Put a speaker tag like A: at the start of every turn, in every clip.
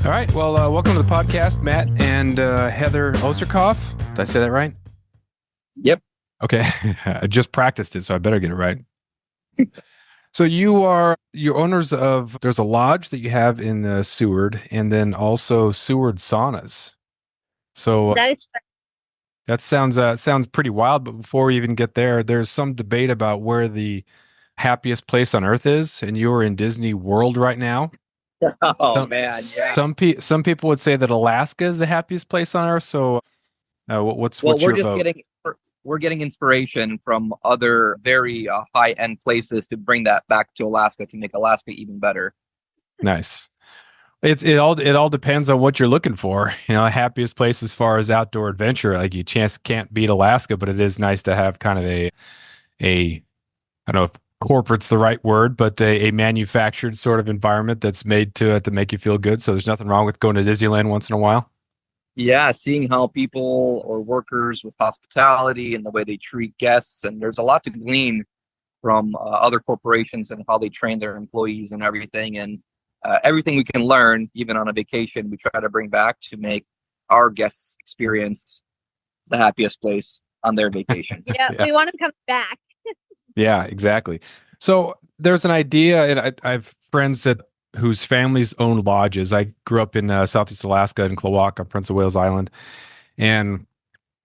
A: All right. Well, welcome to the podcast, Matt and Heather Osterkoff. Did I say that right?
B: Yep.
A: Okay. I just practiced it, so I better get it right. So you're owners of, there's a lodge that you have in Seward, and then also Seward Saunas. So
C: That is
A: that sounds pretty wild. But before we even get there, there's some debate about where the happiest place on earth is, and you're in Disney World right now.
B: Oh
A: Some
B: man, yeah.
A: some people would say that Alaska is the happiest place on earth. So
B: Well,
A: what's your vote?
B: we're getting inspiration from other very high end places to bring that back to Alaska to make Alaska even better.
A: Nice. It all depends on what you're looking for. Happiest place as far as outdoor adventure. Like you chance can't beat Alaska, but it is nice to have kind of a I don't know if corporate's the right word, but a manufactured sort of environment that's made to make you feel good. So there's nothing wrong with going to Disneyland once in a while.
B: Yeah, seeing how people or workers with hospitality and the way they treat guests, and there's a lot to glean from other corporations and how they train their employees and everything. And everything we can learn, even on a vacation, we try to bring back to make our guests experience the happiest place on their vacation.
C: yeah,
A: Yeah.
C: we want to come back.
A: Yeah, exactly. So there's an idea, and I have friends whose families own lodges. I grew up in Southeast Alaska in Klawock on Prince of Wales Island, and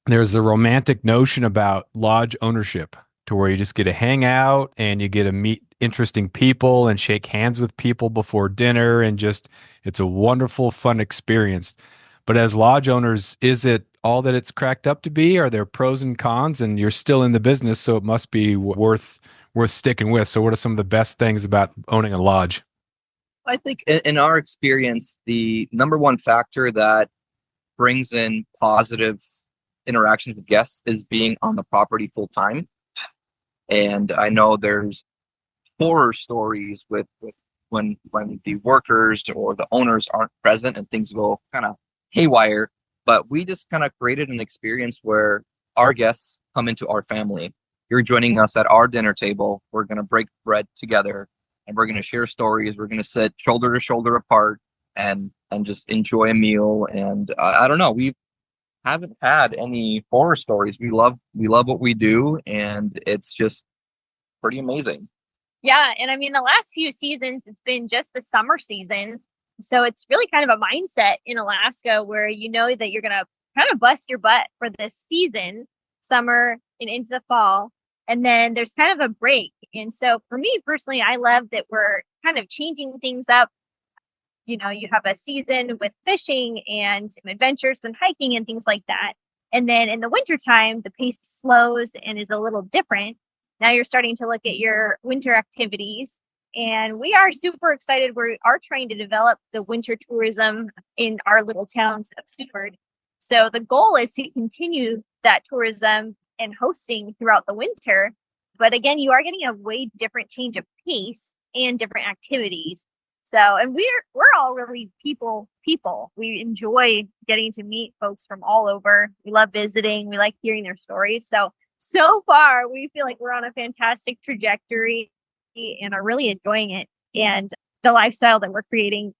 A: there's the romantic notion about lodge ownership, to where you just get to hang out and you get to meet interesting people and shake hands with people before dinner, and just it's a wonderful, fun experience. But as lodge owners, is it all that it's cracked up to be? Are there pros and cons? And you're still in the business, so it must be worth sticking with. So, what are some of the best things about owning a lodge?
B: I think in our experience, the number one factor that brings in positive interactions with guests is being on the property full time. And I know there's horror stories with when the workers or the owners aren't present and things go kind of haywire. But we just kind of created an experience where our guests come into our family. You're joining us at our dinner table. We're going to break bread together and we're going to share stories. We're going to sit shoulder to shoulder apart and just enjoy a meal. And I don't know, we haven't had any horror stories. We love what we do, and it's just pretty amazing.
C: Yeah, and I mean the last few seasons it's been just the summer season. So it's really kind of a mindset in Alaska where you know that you're going to kind of bust your butt for this season, summer and into the fall. And then there's kind of a break. And so for me personally, I love that we're kind of changing things up. You know, you have a season with fishing and adventures and hiking and things like that. And then in the wintertime, the pace slows and is a little different. Now you're starting to look at your winter activities. And we are super excited. We are trying to develop the winter tourism in our little town of Seward. So the goal is to continue that tourism and hosting throughout the winter. But again, you are getting a way different change of pace and different activities. So, and we're all really people. We enjoy getting to meet folks from all over. We love visiting. We like hearing their stories. So far, we feel like we're on a fantastic trajectory and are really enjoying it. And the lifestyle that we're creating,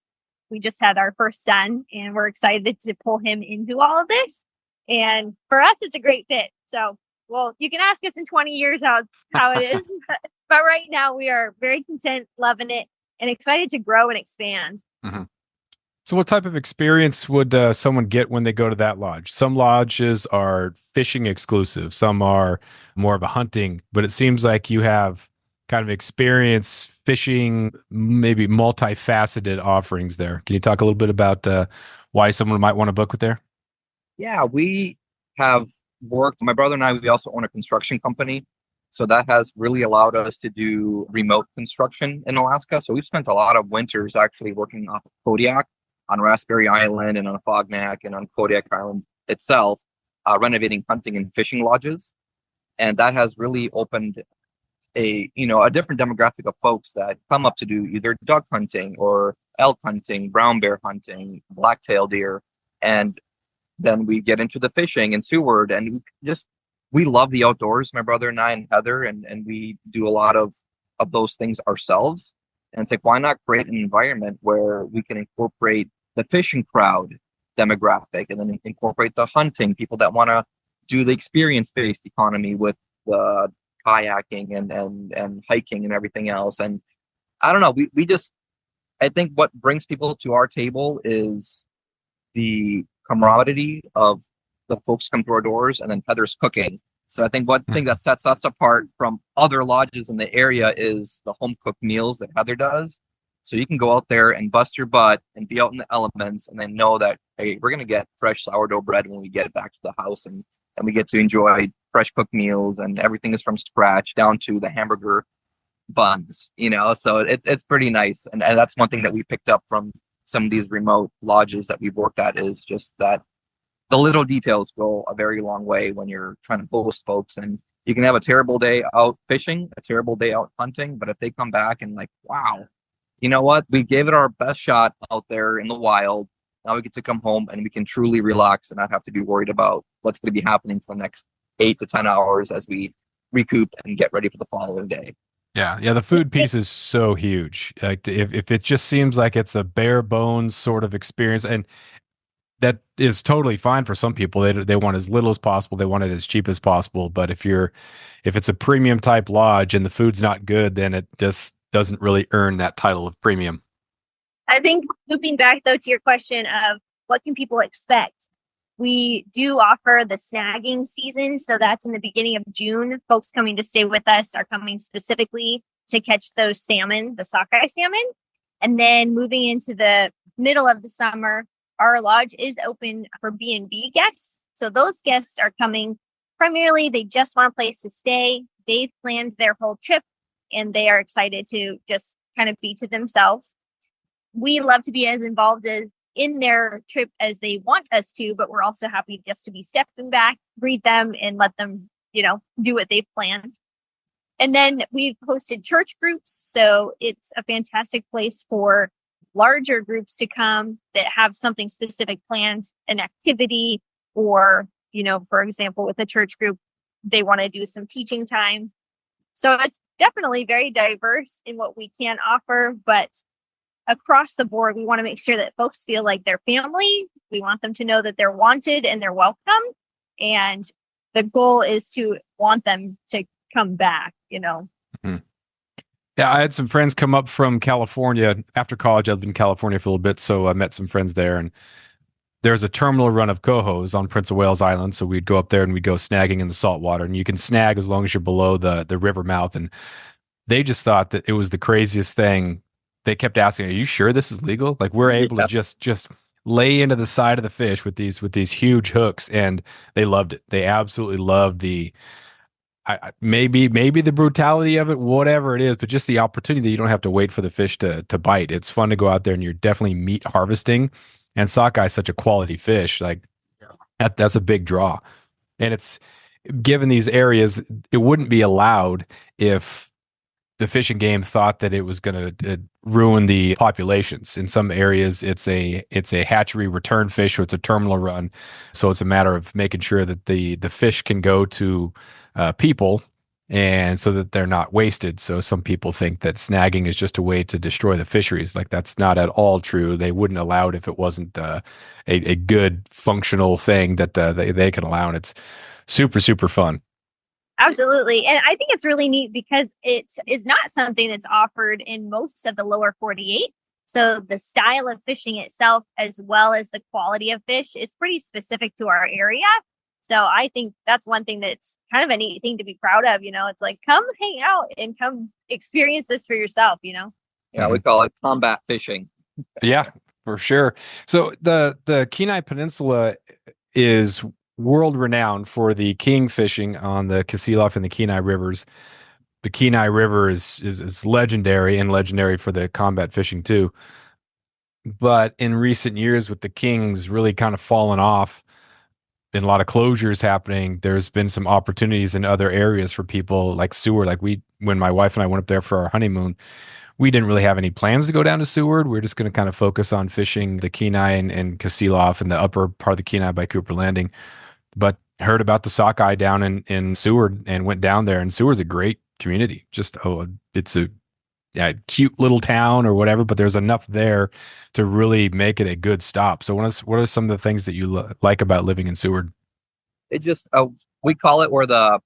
C: we just had our first son and we're excited to pull him into all of this. And for us, it's a great fit. So, well, you can ask us in 20 years how it is. But right now we are very content, loving it, and excited to grow and expand.
A: Mm-hmm. So, what type of experience would someone get when they go to that lodge? Some lodges are fishing exclusive, some are more of a hunting, but it seems like you have kind of experience fishing, maybe multifaceted offerings there. Can you talk a little bit about why someone might want to book with there?
B: Yeah, we have worked, my brother and I, we also own a construction company. So that has really allowed us to do remote construction in Alaska. So we've spent a lot of winters actually working off of Kodiak on Raspberry Island and on Fognak and on Kodiak Island itself, renovating hunting and fishing lodges. And that has really opened a different demographic of folks that come up to do either duck hunting or elk hunting, brown bear hunting, black-tailed deer. And then we get into the fishing and Seward, and we love the outdoors, my brother and I and Heather, and we do a lot of those things ourselves. And it's like, why not create an environment where we can incorporate the fishing crowd demographic, and then incorporate the hunting people that want to do the experience-based economy with the kayaking and hiking and everything else. And I don't know, we just, I think what brings people to our table is the camaraderie of the folks come through our doors, and then Heather's cooking. So I think one thing that sets us apart from other lodges in the area is the home cooked meals that Heather does. So you can go out there and bust your butt and be out in the elements, and then know that, hey, we're gonna get fresh sourdough bread when we get back to the house, and we get to enjoy fresh cooked meals, and everything is from scratch down to the hamburger buns, you know. So it's pretty nice, and that's one thing that we picked up from some of these remote lodges that we've worked at, is just that the little details go a very long way when you're trying to host folks. And you can have a terrible day out fishing, a terrible day out hunting, but if they come back and like, wow, you know what, we gave it our best shot out there in the wild, now we get to come home and we can truly relax and not have to be worried about what's going to be happening for the next 8 to 10 hours as we recoup and get ready for the following day.
A: Yeah, the food piece is so huge. Like if it just seems like it's a bare bones sort of experience, and that is totally fine for some people. They want as little as possible. They want it as cheap as possible. But if it's a premium type lodge and the food's not good, then it just doesn't really earn that title of premium.
C: I think looping back though to your question of what can people expect, we do offer the snagging season. So that's in the beginning of June. Folks coming to stay with us are coming specifically to catch those salmon, the sockeye salmon. And then moving into the middle of the summer, our lodge is open for B&B guests. So those guests are coming primarily, they just want a place to stay. They've planned their whole trip and they are excited to just kind of be to themselves. We love to be as involved as in their trip as they want us to, but we're also happy just to be stepping back, greet them and let them, do what they've planned. And then we've hosted church groups. So it's a fantastic place for larger groups to come that have something specific planned, an activity, or, for example, with a church group, they want to do some teaching time. So it's definitely very diverse in what we can offer, but across the board, we want to make sure that folks feel like they're family. We want them to know that they're wanted and they're welcome. And the goal is to want them to come back,
A: Mm-hmm. Yeah, I had some friends come up from California. After college, I've been in California for a little bit, so I met some friends there. And there's a terminal run of cohos on Prince of Wales Island, so we'd go up there and we'd go snagging in the salt water. And you can snag as long as you're below the river mouth. And they just thought that it was the craziest thing. They kept asking, "Are you sure this is legal?" Like we're able to just lay into the side of the fish with these huge hooks, and they loved it. They absolutely loved the. Maybe the brutality of it, whatever it is, but just the opportunity that you don't have to wait for the fish to bite. It's fun to go out there and you're definitely meat harvesting. And sockeye is such a quality fish. Like that's a big draw. And it's given these areas, it wouldn't be allowed if the fishing game thought that it was going to ruin the populations. In some areas, it's a hatchery return fish, so it's a terminal run. So it's a matter of making sure that the fish can go to people, and so that they're not wasted. So some people think that snagging is just a way to destroy the fisheries. Like that's not at all true. They wouldn't allow it if it wasn't a good functional thing that they can allow. And it's super, super fun.
C: Absolutely. And I think it's really neat because it is not something that's offered in most of the lower 48. So the style of fishing itself, as well as the quality of fish, is pretty specific to our area. So I think that's one thing that's kind of a neat thing to be proud of. It's like, come hang out and come experience this for yourself, Yeah,
B: we call it combat fishing.
A: Yeah, for sure. So the Kenai Peninsula is world renowned for the king fishing on the Kasilof and the Kenai rivers. The Kenai River is legendary, and legendary for the combat fishing too. But in recent years, with the kings really kind of fallen off, been a lot of closures happening. There's been some opportunities in other areas for people like Seward. Like when my wife and I went up there for our honeymoon, we didn't really have any plans to go down to Seward. We're just going to kind of focus on fishing the Kenai and Kasilof and the upper part of the Kenai by Cooper Landing. But heard about the sockeye down in Seward and went down there. And Seward's a great community. It's a cute little town or whatever, but there's enough there to really make it a good stop. So what are some of the things that you like about living in Seward?
B: It just we call it where the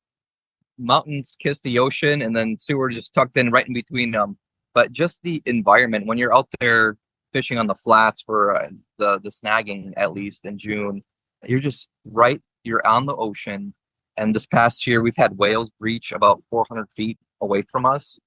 B: mountains kiss the ocean, and then Seward just tucked in right in between them. But just the environment when you're out there fishing on the flats for the snagging, at least in June, you're just right. You're on the ocean, and this past year we've had whales breach about 400 feet away from us.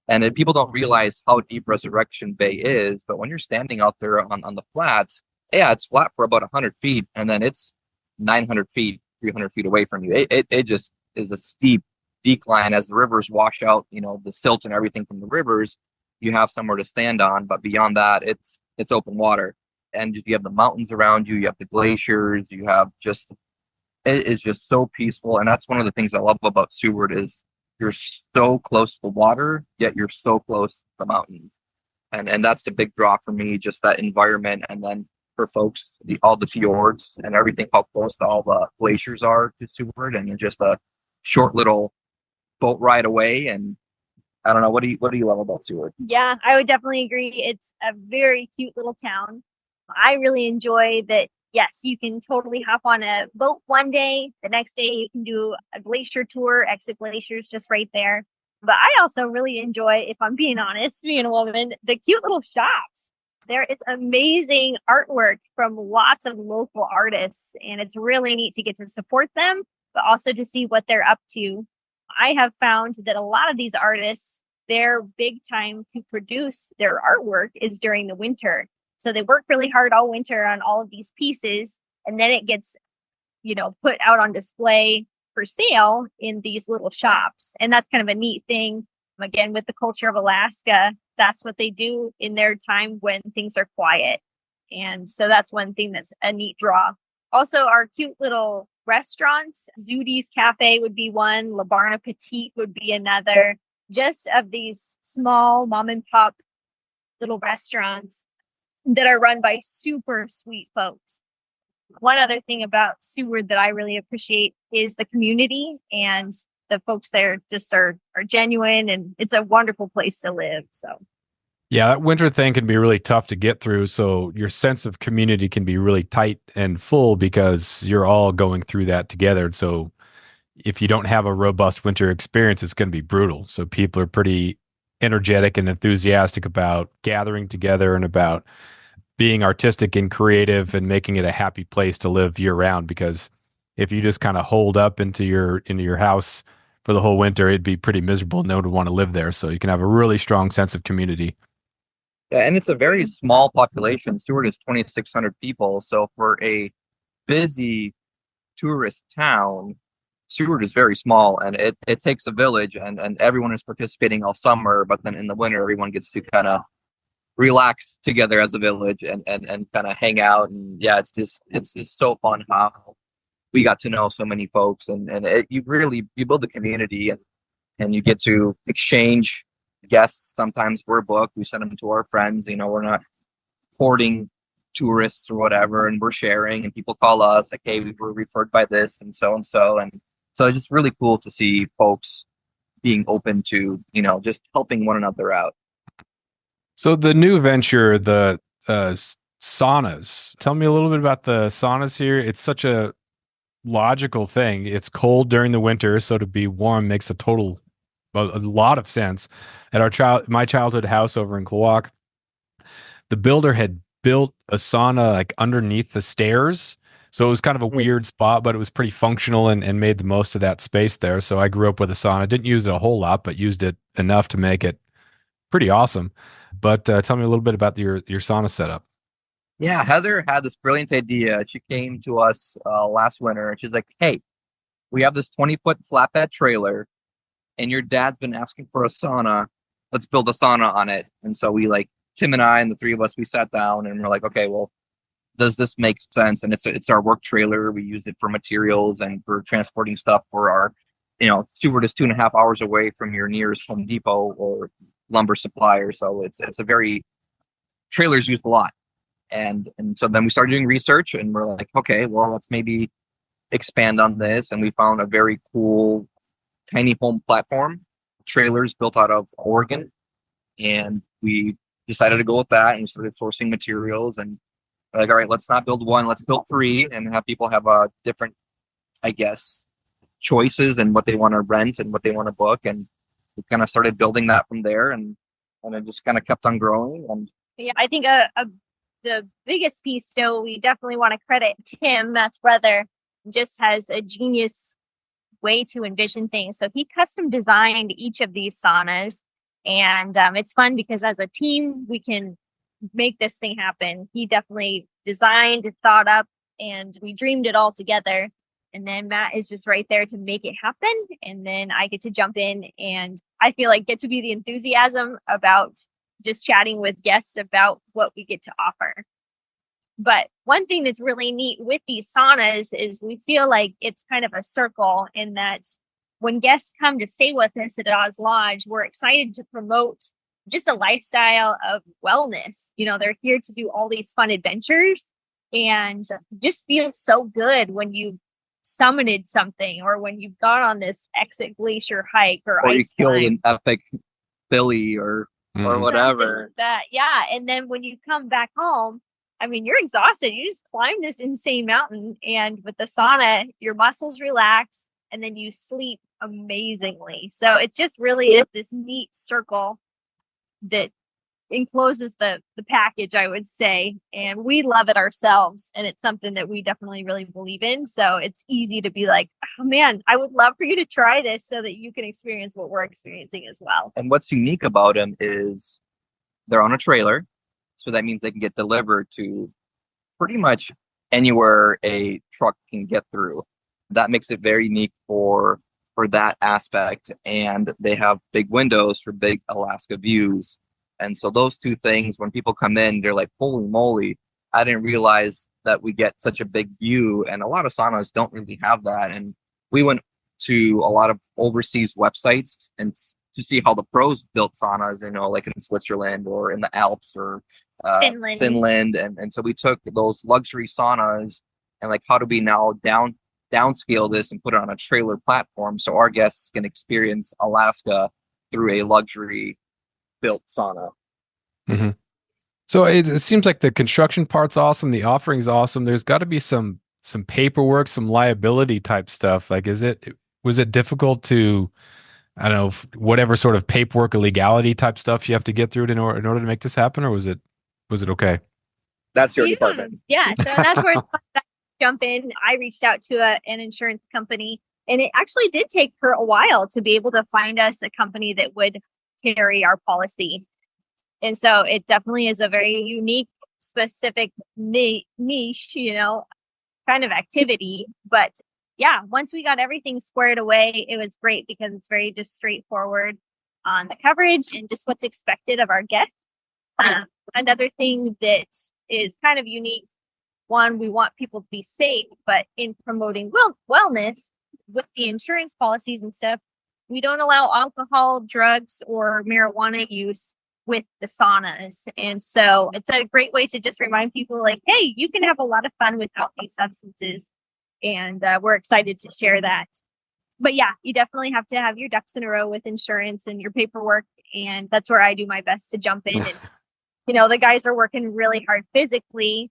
B: And people don't realize how deep Resurrection Bay is, but when you're standing out there on the flats, yeah, it's flat for about 100 feet, and then it's 900 feet, 300 feet away from you. It just is a steep decline as the rivers wash out, the silt and everything from the rivers. You have somewhere to stand on, but beyond that, it's open water, and you have the mountains around you. You have the glaciers. You have just it is just so peaceful, and that's one of the things I love about Seward is you're so close to the water, yet you're so close to the mountains. And that's the big draw for me, just that environment. And then for folks, all the fjords and everything, how close to all the glaciers are to Seward, and just a short little boat ride away. And I don't know, what do you love about Seward?
C: Yeah, I would definitely agree. It's a very cute little town. I really enjoy that. Yes, you can totally hop on a boat one day. The next day you can do a glacier tour, exit glaciers just right there. But I also really enjoy, if I'm being honest, being a woman, the cute little shops. There is amazing artwork from lots of local artists, and it's really neat to get to support them, but also to see what they're up to. I have found that a lot of these artists, their big time to produce their artwork is during the winter. So they work really hard all winter on all of these pieces, and then it gets, put out on display for sale in these little shops. And that's kind of a neat thing. Again, with the culture of Alaska, that's what they do in their time when things are quiet. And so that's one thing that's a neat draw. Also, our cute little restaurants, Zudi's Cafe would be one, La Barna Petite would be another, just of these small mom and pop little restaurants that are run by super sweet folks. One other thing about Seward that I really appreciate is the community, and the folks there just are genuine, and it's a wonderful place to live. So
A: yeah, that winter thing can be really tough to get through. So your sense of community can be really tight and full because you're all going through that together. So if you don't have a robust winter experience, it's going to be brutal. So people are pretty energetic and enthusiastic about gathering together and about being artistic and creative and making it a happy place to live year round. Because if you just kind of hold up into your house for the whole winter, it'd be pretty miserable. No one would want to live there. So you can have a really strong sense of community.
B: Yeah, and it's a very small population. Seward is 2,600 people. So for a busy tourist town, Seward is very small, and it takes a village, and everyone is participating all summer, but then in the winter, everyone gets to kind of relax together as a village and kind of hang out. And yeah, it's just so fun how we got to know so many folks, and you build a community, and you get to exchange guests. Sometimes we're booked, we send them to our friends, we're not hoarding tourists or whatever, and we're sharing, and people call us like, hey, we were referred by this and so, and so it's just really cool to see folks being open to just helping one another out.
A: So the new venture, the saunas. Tell me a little bit about the saunas here. It's such a logical thing. It's cold during the winter, so to be warm makes a lot of sense. At my childhood house over in Klawock, the builder had built a sauna like underneath the stairs. So it was kind of a weird spot, but it was pretty functional and made the most of that space there. So I grew up with a sauna. Didn't use it a whole lot, but used it enough to make it pretty awesome. But tell me a little bit about your sauna setup.
B: Yeah, Heather had this brilliant idea. She came to us last winter, and she's like, hey, we have this 20-foot flatbed trailer, and your dad's been asking for a sauna. Let's build a sauna on it. And so Tim and I and the three of us, we sat down and we're like, okay, well, does this make sense? And it's our work trailer. We use it for materials and for transporting stuff for our, Seward is 2.5 hours away from your nearest Home Depot or lumber supplier. So it's a very, trailers used a lot. And so then we started doing research, and we're like, okay, well, let's maybe expand on this. And we found a very cool tiny home platform, trailers built out of Oregon. And we decided to go with that and started sourcing materials and like, all right, let's not build one, let's build three and have people have a different, I guess, choices and what they want to rent and what they want to book. And we kind of started building that from there and it just kind of kept on growing. And
C: Yeah, I think the biggest piece, though, we definitely want to credit Tim, Matt's brother, just has a genius way to envision things. So he custom designed each of these saunas. And it's fun because as a team, we can make this thing happen. He definitely designed, thought up, and we dreamed it all together. And then Matt is just right there to make it happen. And then I get to jump in and I feel like get to be the enthusiasm about just chatting with guests about what we get to offer. But one thing that's really neat with these saunas is we feel like it's kind of a circle in that when guests come to stay with us at Oz Lodge, we're excited to promote just a lifestyle of wellness. They're here to do all these fun adventures and just feels so good when you summited something or when you've gone on this exit glacier hike or
B: you
C: ice
B: killed
C: climb.
B: an epic filly or whatever.
C: Yeah. And then when you come back home, I mean, you're exhausted. You just climbed this insane mountain. And with the sauna, your muscles relax and then you sleep amazingly. So it just really is this neat circle that encloses the package, I would say. And we love it ourselves. And it's something that we definitely really believe in. So it's easy to be like, oh man, I would love for you to try this so that you can experience what we're experiencing as well.
B: And what's unique about them is they're on a trailer. So that means they can get delivered to pretty much anywhere a truck can get through. That makes it very unique for that aspect. And they have big windows for big Alaska views. And so those two things, when people come in, they're like, holy moly, I didn't realize that we get such a big view. And a lot of saunas don't really have that. And we went to a lot of overseas websites and to see how the pros built saunas, like in Switzerland or in the Alps or Finland. And so we took those luxury saunas and like, how do we now downscale this and put it on a trailer platform so our guests can experience Alaska through a luxury built sauna.
A: Mm-hmm. So it seems like the construction part's awesome. The offering's awesome. There's got to be some paperwork, some liability type stuff. Like, was it difficult to, I don't know, whatever sort of paperwork or legality type stuff you have to get through in order to make this happen, or was it okay?
B: That's your department.
C: Yeah, so that's where I jump in. I reached out to an insurance company, and it actually did take her a while to be able to find us a company that would carry our policy. And so it definitely is a very unique, specific niche, kind of activity. But yeah, once we got everything squared away, it was great because it's very just straightforward on the coverage and just what's expected of our guests. Another thing that is kind of unique, one, we want people to be safe, but in promoting wellness with the insurance policies and stuff, we don't allow alcohol, drugs, or marijuana use with the saunas. And so it's a great way to just remind people like, hey, you can have a lot of fun without these substances. And we're excited to share that. But yeah, you definitely have to have your ducks in a row with insurance and your paperwork. And that's where I do my best to jump in. And, the guys are working really hard physically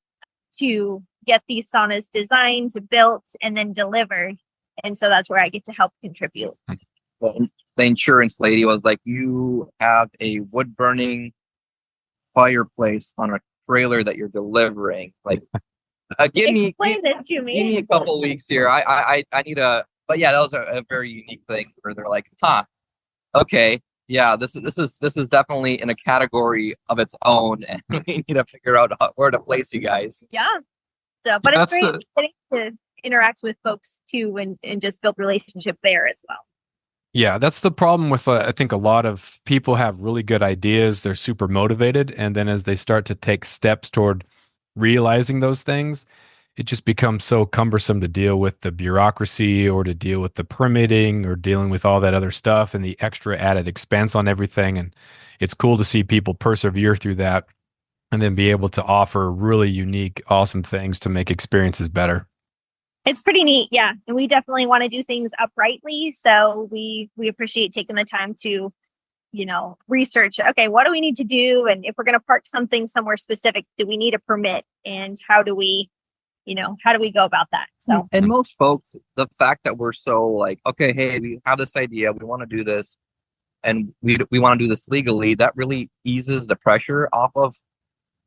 C: to get these saunas designed, built, and then delivered. And so that's where I get to help contribute.
B: The insurance lady was like, you have a wood burning fireplace on a trailer that you're delivering. Like, give me a couple weeks here. I need but yeah, that was a very unique thing where they're like, okay, yeah, this is definitely in a category of its own, and we need to figure out where to place you guys.
C: Yeah. So, but it's great to interact with folks too, and just build relationship there as well.
A: Yeah, that's the problem with, I think a lot of people have really good ideas. They're super motivated. And then as they start to take steps toward realizing those things, it just becomes so cumbersome to deal with the bureaucracy or to deal with the permitting or dealing with all that other stuff and the extra added expense on everything. And it's cool to see people persevere through that and then be able to offer really unique, awesome things to make experiences better.
C: It's pretty neat, yeah. And we definitely want to do things uprightly. So we appreciate taking the time to, research, okay, what do we need to do? And if we're going to park something somewhere specific, do we need a permit? And how do we go about that? So,
B: and most folks, the fact that we're so like, okay, hey, we have this idea, we want to do this, and we want to do this legally, that really eases the pressure off of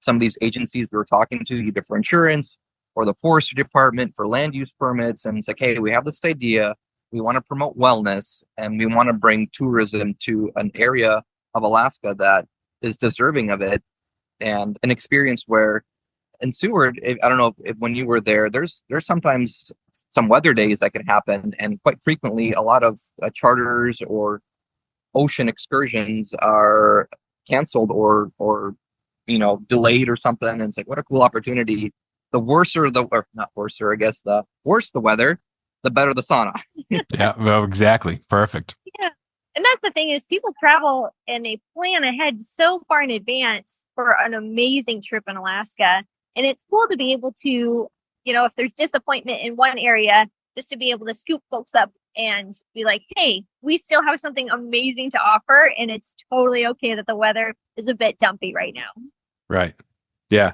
B: some of these agencies we were talking to, either for insurance or the forestry department for land use permits. And it's like, hey, we have this idea, we want to promote wellness, and we want to bring tourism to an area of Alaska that is deserving of it, and an experience where in Seward, I don't know if when you were there, there's sometimes some weather days that can happen, and quite frequently a lot of charters or ocean excursions are canceled or delayed or something. And it's like, what a cool opportunity. The worser the, or not worser, I guess, the worse the weather, the better the sauna.
A: Yeah, well, exactly. Perfect.
C: Yeah. And that's the thing is people travel and they plan ahead so far in advance for an amazing trip in Alaska. And it's cool to be able to, if there's disappointment in one area, just to be able to scoop folks up and be like, hey, we still have something amazing to offer. And it's totally okay that the weather is a bit dumpy right now.
A: Right. Yeah.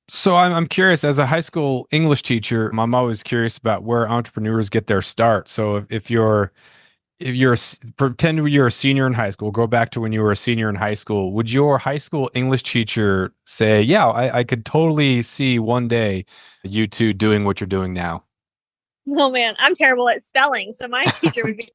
A: So I'm curious, as a high school English teacher, I'm always curious about where entrepreneurs get their start. So pretend you're a senior in high school, go back to when you were a senior in high school, would your high school English teacher say, yeah, I could totally see one day you two doing what you're doing now?
C: Oh man, I'm terrible at spelling. So my teacher would be,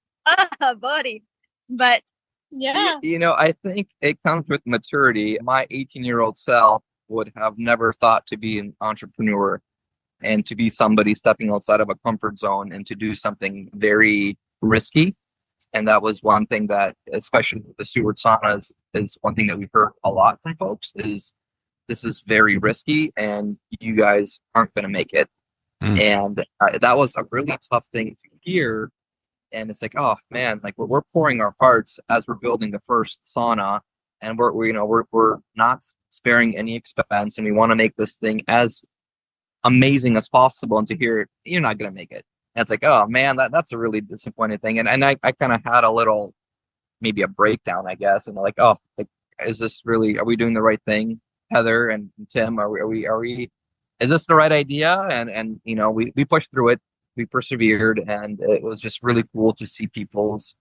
C: buddy. But yeah.
B: I think it comes with maturity. My 18-year-old self would have never thought to be an entrepreneur and to be somebody stepping outside of a comfort zone and to do something very risky. And that was one thing that, especially with the Seward saunas, is one thing that we've heard a lot from folks is this is very risky and you guys aren't going to make it. And that was a really tough thing to hear. And it's like, oh man, like we're pouring our hearts as we're building the first sauna, and we're not sparing any expense, and we want to make this thing as amazing as possible. And to hear you're not going to make it, and it's like, oh man, that's a really disappointing thing. And I kind of had a little, maybe a breakdown, I guess, and like, oh, like, is this really? Are we doing the right thing, Heather and Tim? Are we? Is this the right idea? And we pushed through it. We persevered, and it was just really cool to see people's,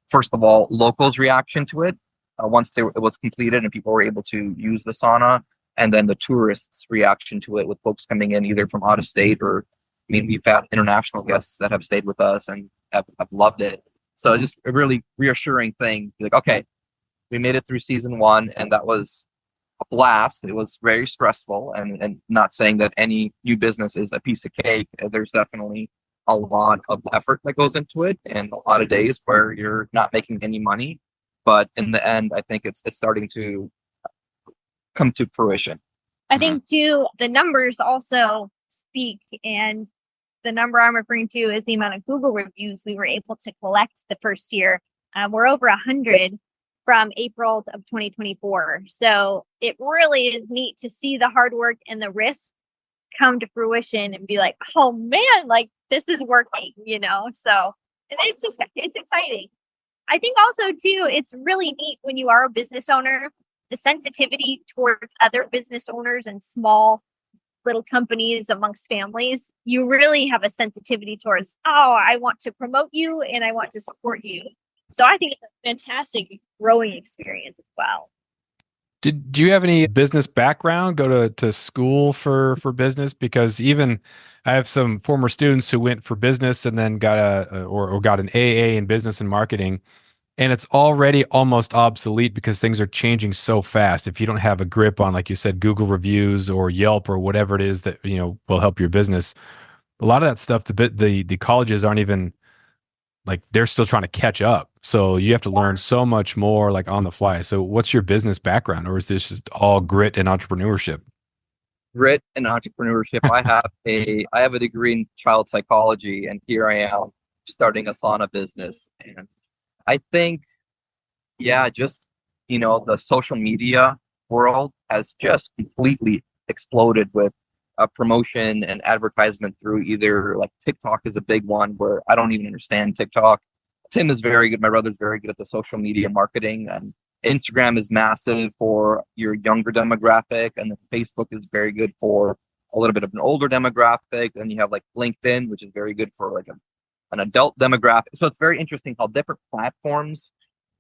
B: first of all, locals' reaction to it once it was completed and people were able to use the sauna, and then the tourists' reaction to it with folks coming in either from out of state or, we've had international guests that have stayed with us and have loved it. So just a really reassuring thing. Like, okay, we made it through season 1, and that was a blast. It was very stressful, and not saying that any new business is a piece of cake. There's definitely a lot of effort that goes into it and a lot of days where you're not making any money, but in the end I think it's starting to come to fruition.
C: I think too the numbers also speak, and the number I'm referring to is the amount of Google reviews we were able to collect the first year. We're over 100 from April of 2024. So it really is neat to see the hard work and the risk come to fruition and be like, oh man, like this is working, So, and it's exciting. I think also too, it's really neat when you are a business owner, the sensitivity towards other business owners and small little companies amongst families, you really have a sensitivity towards, oh, I want to promote you and I want to support you. So I think it's a fantastic growing experience as well.
A: Do you have any business background? Go to school for business? Because even I have some former students who went for business and then got got an AA in business and marketing, and it's already almost obsolete because things are changing so fast. If you don't have a grip on, like you said, Google reviews or Yelp or whatever it is that will help your business, a lot of that stuff the colleges aren't even, like, they're still trying to catch up. So you have to learn so much more, like, on the fly. So what's your business background, or is this just all grit and entrepreneurship?
B: Grit and entrepreneurship. I have a degree in child psychology, and here I am starting a sauna business. And I think, just, the social media world has just completely exploded with promotion and advertisement through either, like, TikTok is a big one where I don't even understand TikTok. Tim is very good. My brother's very good at the social media marketing, and Instagram is massive for your younger demographic, and then Facebook is very good for a little bit of an older demographic. And you have like LinkedIn, which is very good for like an adult demographic. So it's very interesting how different platforms,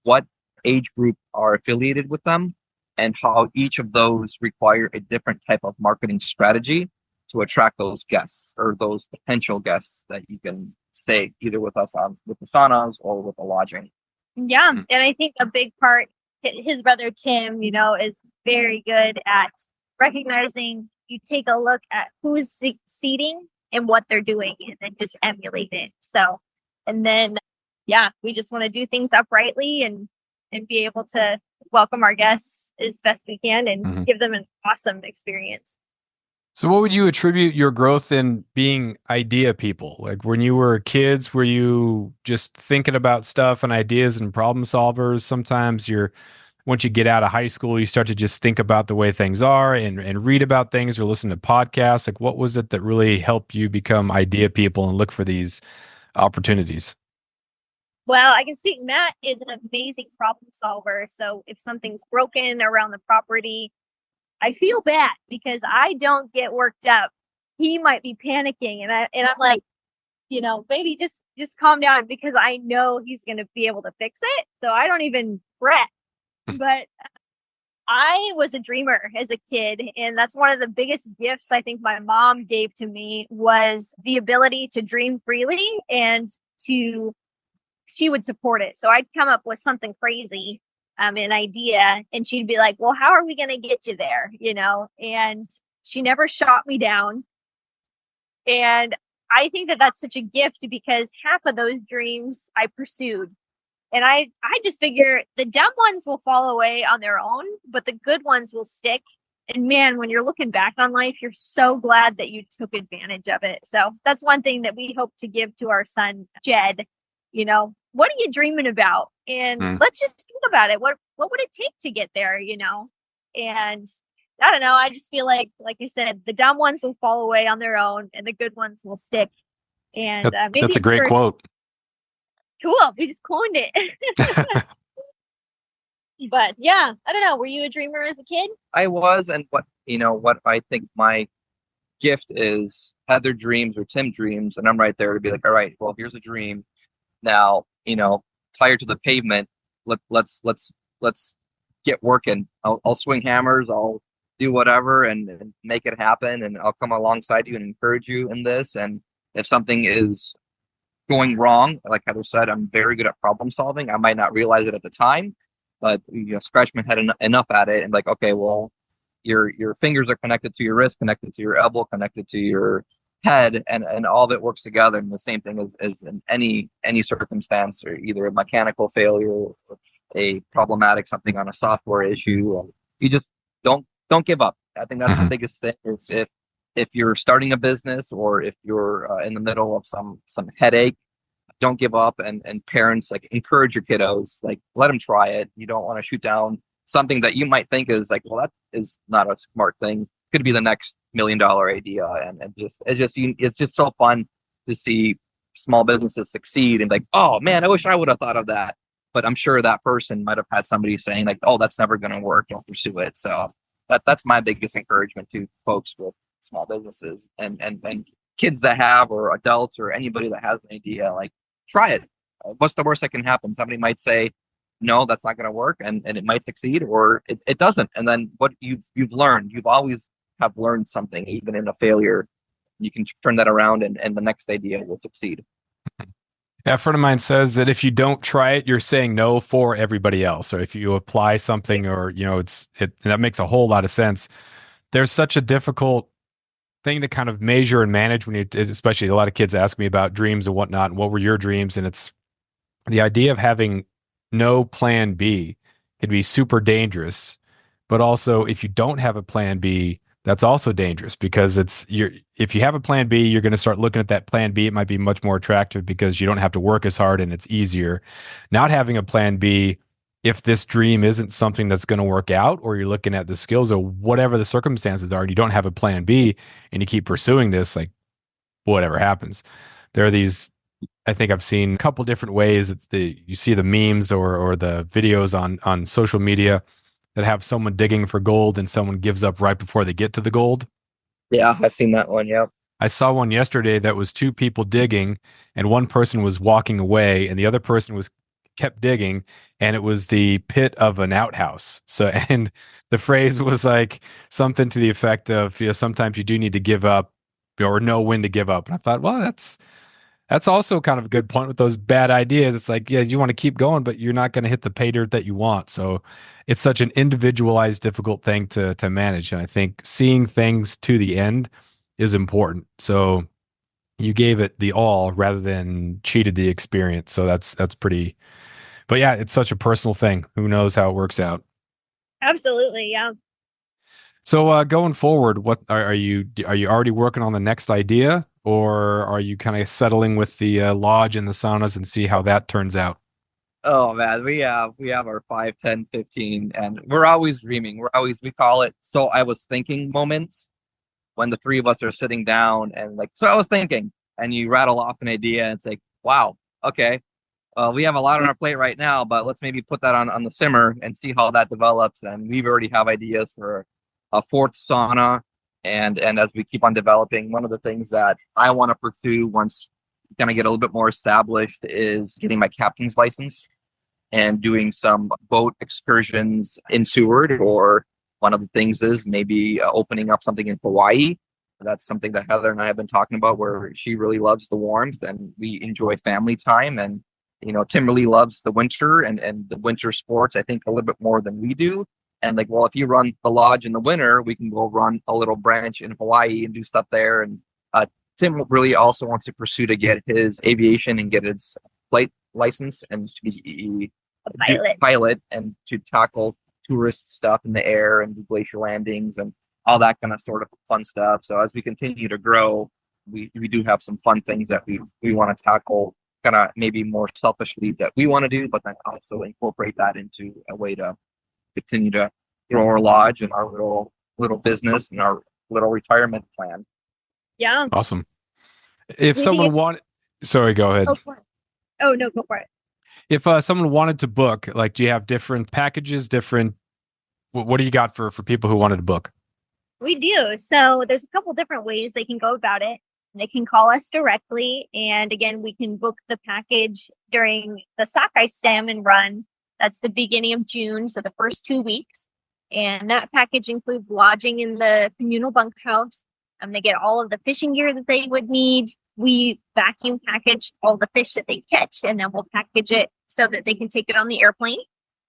B: what age group are affiliated with them, and how each of those require a different type of marketing strategy to attract those guests or those potential guests that you can stay either with us on with the saunas or with the lodging.
C: Yeah. And I think a big part, his brother Tim, is very good at recognizing. You take a look at who's seating and what they're doing and then just emulate it. So, and then, we just want to do things uprightly and be able to welcome our guests as best we can and give them an awesome experience.
A: So what would you attribute your growth in being idea people? Like when you were kids, were you just thinking about stuff and ideas and problem solvers? Sometimes once you get out of high school, you start to just think about the way things are and read about things or listen to podcasts. Like what was it that really helped you become idea people and look for these opportunities?
C: Well, I can see Matt is an amazing problem solver. So if something's broken around the property, I feel bad because I don't get worked up. He might be panicking, and I'm like, maybe just calm down because I know he's going to be able to fix it. So I don't even fret. But I was a dreamer as a kid, and that's one of the biggest gifts I think my mom gave to me was the ability to dream freely and she would support it. So I'd come up with something crazy, an idea, and she'd be like, well, how are we going to get you there? And she never shot me down. And I think that that's such a gift because half of those dreams I pursued. And I just figure the dumb ones will fall away on their own, but the good ones will stick. And man, when you're looking back on life, you're so glad that you took advantage of it. So that's one thing that we hope to give to our son, Jed. What are you dreaming about? And let's just think about it. What would it take to get there? And I don't know. I just feel like I said, the dumb ones will fall away on their own and the good ones will stick. And maybe
A: that's a great quote.
C: Cool. We just coined it. But yeah, I don't know. Were you a dreamer as a kid?
B: I was. And what I think my gift is, Heather dreams or Tim dreams. And I'm right there to be like, all right, well, here's a dream. Now, tie her to the pavement. Let's get working. I'll swing hammers. I'll do whatever and make it happen. And I'll come alongside you and encourage you in this. And if something is going wrong, like Heather said, I'm very good at problem solving. I might not realize it at the time, but scratch my head enough at it and like, okay, well, your fingers are connected to your wrist, connected to your elbow, connected to your head, and all of it works together. And the same thing is in any circumstance, or either a mechanical failure or a problematic something on a software issue. You just don't give up. I think that's the biggest thing. Is if you're starting a business or if you're in the middle of some headache, don't give up. And parents, like, encourage your kiddos, like, let them try it. You don't want to shoot down something that you might think is like, well, that is not a smart thing. Could be the next $1 million idea. And it's just so fun to see small businesses succeed and like, oh man, I wish I would have thought of that. But I'm sure that person might have had somebody saying like, oh, that's never going to work. Don't pursue it. So that's my biggest encouragement to folks with small businesses and kids that have, or adults or anybody that has an idea, like, try it. What's the worst that can happen? Somebody might say, no, that's not going to work. And it might succeed, or it doesn't. And then what you've learned, you've always have learned something, even in a failure. You can turn that around and the next idea will succeed.
A: Yeah, a friend of mine says that if you don't try it, you're saying no for everybody else. Or if you apply something, or that makes a whole lot of sense. There's such a difficult thing to kind of measure and manage when especially a lot of kids ask me about dreams and whatnot, and what were your dreams? And it's the idea of having no plan B can be super dangerous. But also, if you don't have a plan B, that's also dangerous, because if you have a plan B, you're going to start looking at that plan B. It might be much more attractive because you don't have to work as hard and it's easier. Not having a plan B, if this dream isn't something that's going to work out, or you're looking at the skills or whatever the circumstances are, and you don't have a plan B and you keep pursuing this, like, whatever happens. There are these I think I've seen a couple different ways that you see the memes or the videos on social media that have someone digging for gold and someone gives up right before they get to the gold.
B: Yeah, I've seen that one. Yep.
A: I saw one yesterday that was two people digging and one person was walking away and the other person was kept digging, and it was the pit of an outhouse. So, and the phrase was like something to the effect of, sometimes you do need to give up or know when to give up. And I thought, well, that's also kind of a good point with those bad ideas. It's like, yeah, you want to keep going, but you're not going to hit the pay dirt that you want. So it's such an individualized, difficult thing to manage. And I think seeing things to the end is important. So you gave it the all rather than cheated the experience. So that's pretty, but yeah, it's such a personal thing. Who knows how it works out?
C: Absolutely. Yeah.
A: So going forward, what are you already working on the next idea, or are you kind of settling with the lodge and the saunas and see how that turns out?
B: Oh man, we have our 5, 10, 15, and we're always dreaming. We call it so I was thinking moments when the three of us are sitting down and like, so I was thinking, and you rattle off an idea and it's like, wow, okay. We have a lot on our plate right now, but let's maybe put that on the simmer and see how that develops. And we already have ideas for a fourth sauna. And as we keep on developing, one of the things that I want to pursue once we kind of get a little bit more established is getting my captain's license and doing some boat excursions in Seward. Or one of the things is maybe opening up something in Hawaii. That's something that Heather and I have been talking about, where she really loves the warmth and we enjoy family time. And Tim really loves the winter and the winter sports, I think, a little bit more than we do. And like, well, if you run the lodge in the winter, we can go run a little branch in Hawaii and do stuff there. And Tim really also wants to pursue to get his aviation and get his flight license and to be a pilot and to tackle tourist stuff in the air and do glacier landings and all that kind of sort of fun stuff. So as we continue to grow, we do have some fun things that we want to tackle, kind of maybe more selfishly that we want to do, but then also incorporate that into a way to continue to grow our lodge and our little business and our little retirement plan.
C: Yeah.
A: Awesome. If someone wanted, sorry, go ahead.
C: Go for it. Oh no, go for it.
A: If someone wanted to book, like, do you have different packages, what do you got for people who wanted to book?
C: We do. So there's a couple different ways they can go about it. They can call us directly. And again, we can book the package during the sockeye salmon run. That's the beginning of June, so the first 2 weeks. And that package includes lodging in the communal bunkhouse. They get all of the fishing gear that they would need. We vacuum package all the fish that they catch, and then we'll package it so that they can take it on the airplane.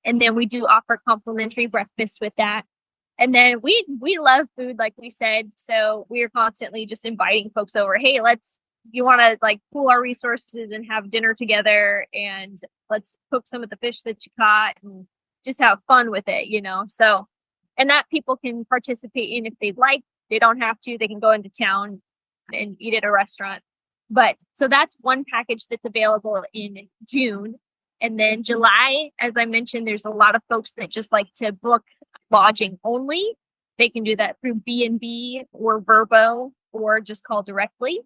C: And then we do offer complimentary breakfast with that. And then we love food, like we said. So we're constantly just inviting folks over. Hey, you want to like pool our resources and have dinner together, and let's cook some of the fish that you caught and just have fun with it, So, and that people can participate in if they'd like. They don't have to. They can go into town and eat at a restaurant. But so that's one package that's available in June. And then July, as I mentioned, there's a lot of folks that just like to book lodging only. They can do that through B&B or Verbo or just call directly.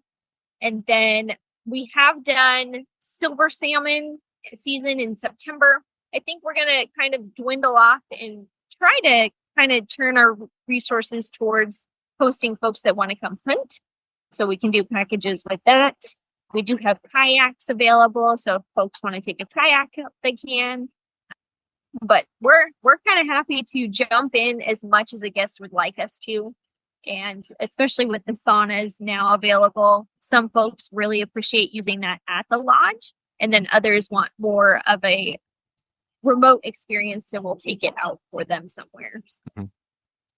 C: And then we have done silver salmon season in September. I think we're going to kind of dwindle off and try to kind of turn our resources towards hosting folks that want to come hunt. So we can do packages with that. We do have kayaks available. So if folks want to take a kayak up, they can. But we're kind of happy to jump in as much as a guest would like us to. And especially with the saunas now available, some folks really appreciate using that at the lodge. And then others want more of a remote experience, and we'll take it out for them somewhere.
A: Mm-hmm.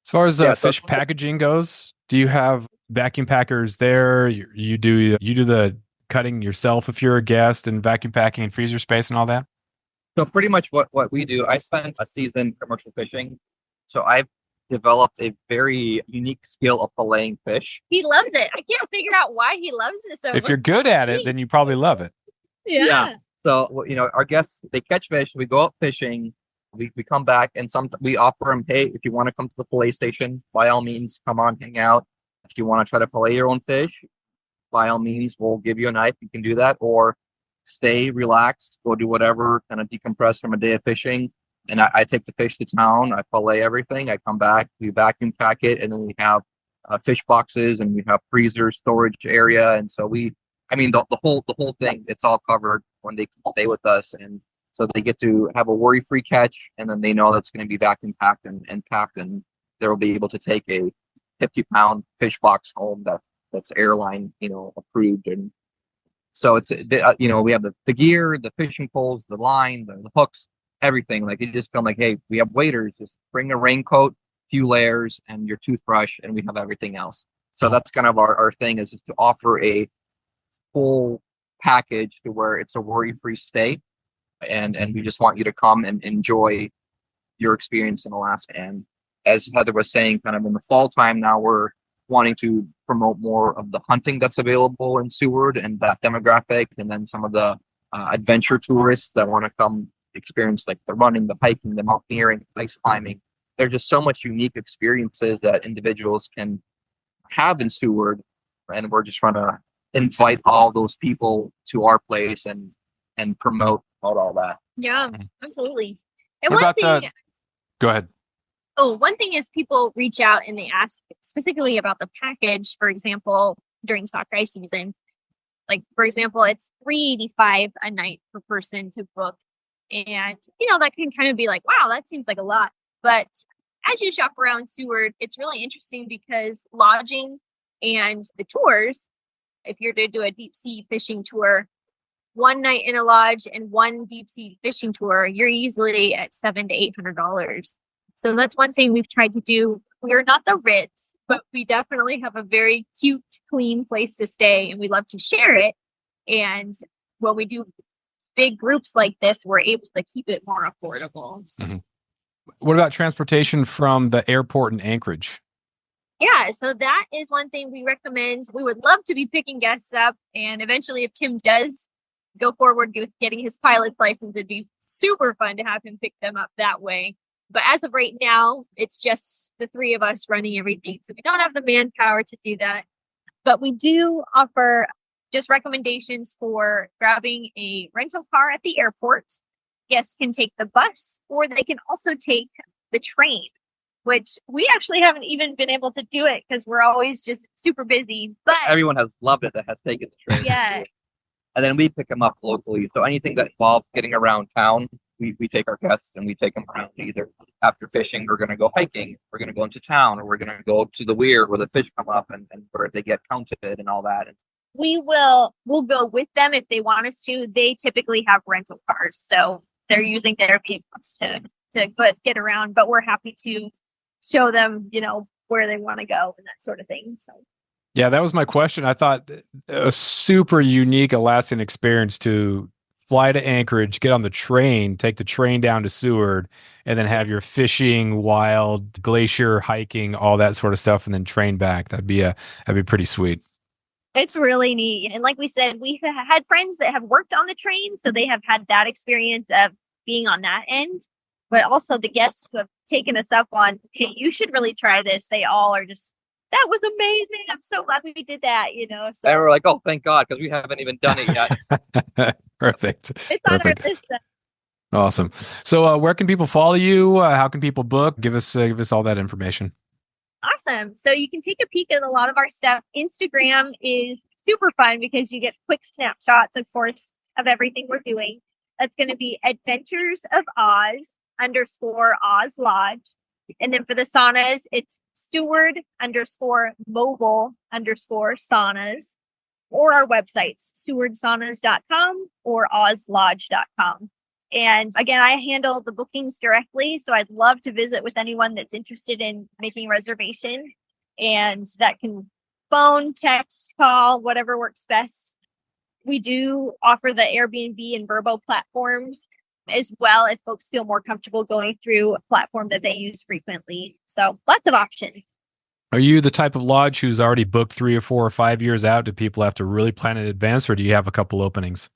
A: As far as fish packaging goes, do you have vacuum packers there? You do the cutting yourself if you're a guest, and vacuum packing and freezer space and all that?
B: So pretty much what we do, I spent a season commercial fishing. So I've developed a very unique skill of filleting fish.
C: He loves it. I can't figure out why he loves it so much.
A: If you're good at it, then you probably love it.
C: Yeah.
B: So, our guests, they catch fish, we go out fishing, we come back, and we offer them, hey, if you want to come to the fillet station, by all means, come on, hang out. If you want to try to fillet your own fish, by all means, we'll give you a knife. You can do that. Or stay, relax, go do whatever, kind of decompress from a day of fishing. And I take the fish to town, I fillet everything, I come back, we vacuum pack it, and then we have fish boxes and we have freezer storage area. And so the whole thing, it's all covered when they stay with us. And so they get to have a worry-free catch, and then they know that's going to be vacuum packed and packed, and they'll be able to take a 50-pound fish box home that's airline, approved. And so it's, we have the gear, the fishing poles, the line, the hooks, everything. Like, it just felt like, hey, we have waders, just bring a raincoat, few layers, and your toothbrush, and we have everything else. So that's kind of our thing, is just to offer a full package to where it's a worry-free stay. And we just want you to come and enjoy your experience in Alaska. And as Heather was saying, kind of in the fall time now, we're wanting to promote more of the hunting that's available in Seward and that demographic, and then some of the adventure tourists that want to come experience, like the running, the hiking, the mountaineering, ice climbing. There's just so much unique experiences that individuals can have in Seward, and we're just trying to invite all those people to our place and promote all that.
C: Yeah, absolutely. And
A: What
C: one
A: about,
C: thing,
A: go ahead.
C: one thing is people reach out and they ask specifically about the package. For example, during stock dry season, like, for example, it's $385 a night per person to book. And, that can kind of be like, wow, that seems like a lot. But as you shop around Seward, it's really interesting because lodging and the tours, if you're to do a deep sea fishing tour, one night in a lodge and one deep sea fishing tour, you're easily at $700 to $800. So that's one thing we've tried to do. We're not the Ritz, but we definitely have a very cute, clean place to stay, and we love to share it. And when we do big groups like this, we're able to keep it more affordable. So.
A: Mm-hmm. What about transportation from the airport in Anchorage?
C: Yeah, so that is one thing we recommend. We would love to be picking guests up, and eventually, if Tim does go forward with getting his pilot's license, it'd be super fun to have him pick them up that way. But as of right now, it's just the three of us running everything. So we don't have the manpower to do that. But we do offer just recommendations for grabbing a rental car at the airport. Guests can take the bus, or they can also take the train, which we actually haven't even been able to do it because we're always just super busy. But
B: Everyone has loved it that has taken the train.
C: yeah.
B: And then we pick them up locally. So anything that involves getting around town, we take our guests and we take them around. Either after fishing, we're going to go hiking, we're going to go into town, or we're going to go to the weir where the fish come up and where they get counted and all that.
C: We'll go with them if they want us to. They typically have rental cars, so they're using their vehicles to get around, but we're happy to show them, where they want to go and that sort of thing. So.
A: Yeah, that was my question. I thought a super unique Alaskan experience to fly to Anchorage, get on the train, take the train down to Seward, and then have your fishing, wild, glacier, hiking, all that sort of stuff, and then train back. That'd be pretty sweet.
C: It's really neat. And like we said, we've had friends that have worked on the train, so they have had that experience of being on that end. But also the guests who have taken us up on, hey, you should really try this. They all are just, that was amazing. I'm so glad we did that, So
B: And we're like, oh, thank God, because we haven't even done it yet.
A: Perfect.
C: It's on our list.
A: Awesome. So where can people follow you? How can people book? Give us all that information.
C: Awesome. So you can take a peek at a lot of our stuff. Instagram is super fun because you get quick snapshots, of course, of everything we're doing. That's going to be Adventures of Oz _Oz Lodge. And then for the saunas, it's Seward _mobile _saunas, or our websites, sewardsaunas.com or ozlodge.com. And again, I handle the bookings directly, so I'd love to visit with anyone that's interested in making a reservation. And that can phone, text, call, whatever works best. We do offer the Airbnb and Vrbo platforms as well if folks feel more comfortable going through a platform that they use frequently. So lots of options.
A: Are you the type of lodge who's already booked 3 or 4 or 5 years out? Do people have to really plan in advance, or do you have a couple openings?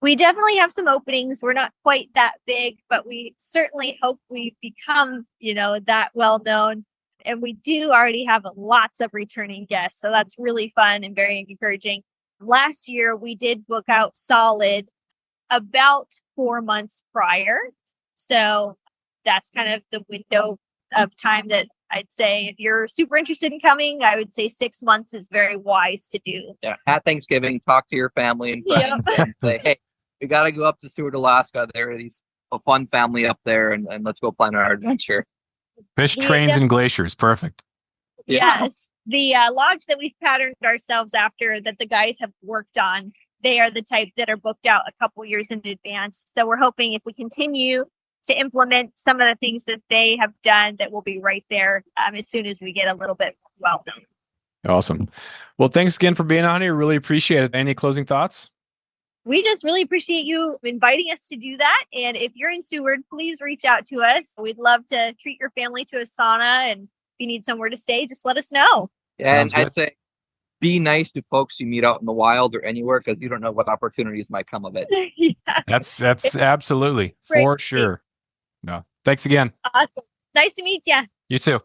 C: We definitely have some openings. We're not quite that big, but we certainly hope we become, that well known. And we do already have lots of returning guests. So that's really fun and very encouraging. Last year, we did book out solid about 4 months prior. So that's kind of the window of time that I'd say if you're super interested in coming, I would say 6 months is very wise to do.
B: Yeah. At Thanksgiving, talk to your family and friends and say, hey, we got to go up to Seward, Alaska. There are a fun family up there, and let's go plan our adventure.
A: Fish, trains, and glaciers. Perfect.
B: Yeah.
C: Yes. The lodge that we've patterned ourselves after that the guys have worked on, they are the type that are booked out a couple years in advance. So we're hoping if we continue to implement some of the things that they have done, that we'll be right there as soon as we get a little bit well done.
A: Awesome. Well, thanks again for being on here. Really appreciate it. Any closing thoughts?
C: We just really appreciate you inviting us to do that. And if you're in Seward, please reach out to us. We'd love to treat your family to a sauna. And if you need somewhere to stay, just let us know.
B: And I'd say be nice to folks you meet out in the wild or anywhere, because you don't know what opportunities might come of it.
C: Yeah.
A: That's absolutely for sure. No, thanks again.
C: Awesome. Nice to meet you.
A: You too.